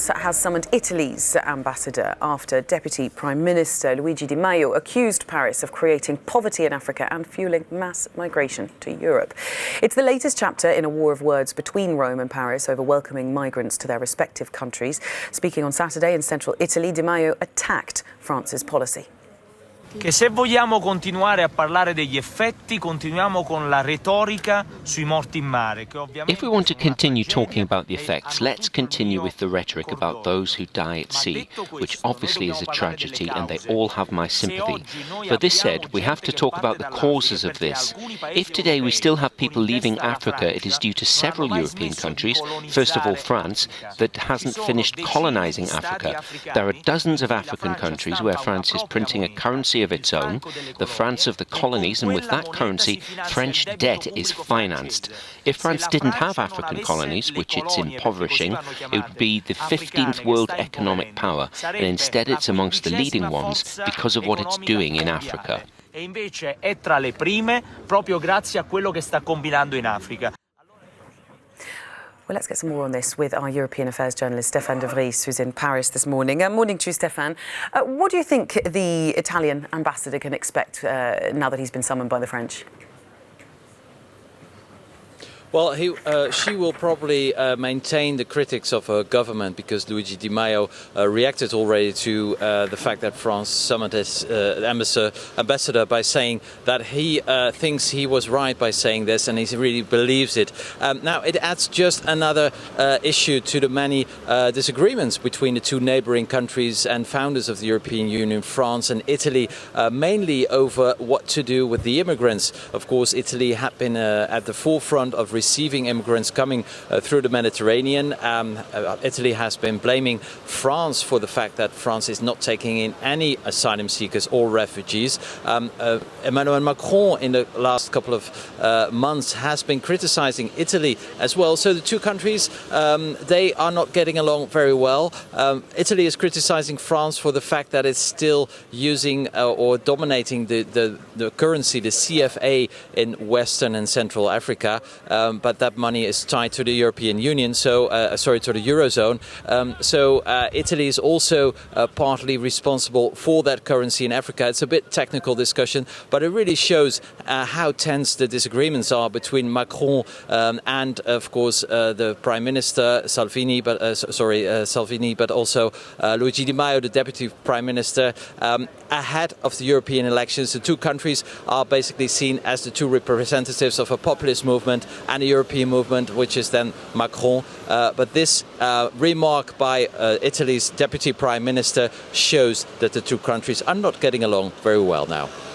France has summoned Italy's ambassador after Deputy Prime Minister Luigi Di Maio accused Paris of creating poverty in Africa and fueling mass migration to Europe. It's the latest chapter in a war of words between Rome and Paris over welcoming migrants to their respective countries. Speaking on Saturday in central Italy, Di Maio attacked France's policy. Che se vogliamo continuare a parlare degli effetti, continuiamo con la retorica sui morti in mare. If we want to continue talking about the effects, let's continue with the rhetoric about those who die at sea, which obviously is a tragedy and they all have my sympathy. But this said, we have to talk about the causes of this. If today we still have people leaving Africa, it is due to several European countries, first of all France, that hasn't finished colonizing Africa. There are dozens of African countries where France is printing a currency of its own, the France of the colonies, and with that currency, French debt is financed. If France didn't have African colonies, which it's impoverishing, it would be the 15th world economic power, and instead it's amongst the leading ones because of what it's doing in Africa. E invece è tra le prime proprio grazie a quello che sta combinando in Africa. Well, let's get some more on this with our European Affairs journalist, Stéphane de Vries, who's in Paris this morning. Morning to you, Stéphane. What do you think the Italian ambassador can expect now that he's been summoned by the French? Well, she will probably maintain the critics of her government because Luigi Di Maio reacted already to the fact that France summoned his ambassador by saying that he thinks he was right by saying this and he really believes it. Now, it adds just another issue to the many disagreements between the two neighboring countries and founders of the European Union, France and Italy, mainly over what to do with the immigrants. Of course, Italy had been at the forefront of receiving immigrants coming through the Mediterranean. Italy has been blaming France for the fact that France is not taking in any asylum seekers or refugees. Emmanuel Macron in the last couple of months has been criticizing Italy as well. So the two countries, they are not getting along very well. Italy is criticizing France for the fact that it's still using or dominating the currency, the CFA, in Western and Central Africa. But that money is tied to the European Union, so to the Eurozone. So Italy is also partly responsible for that currency in Africa. It's a bit technical discussion, but it really shows how tense the disagreements are between Macron and, of course, the Prime Minister Salvini, but also Luigi Di Maio, the Deputy Prime Minister. Ahead of the European elections, the two countries are basically seen as the two representatives of a populist movement and a European movement, which is then Macron. But this remark by Italy's Deputy Prime Minister shows that the two countries are not getting along very well now.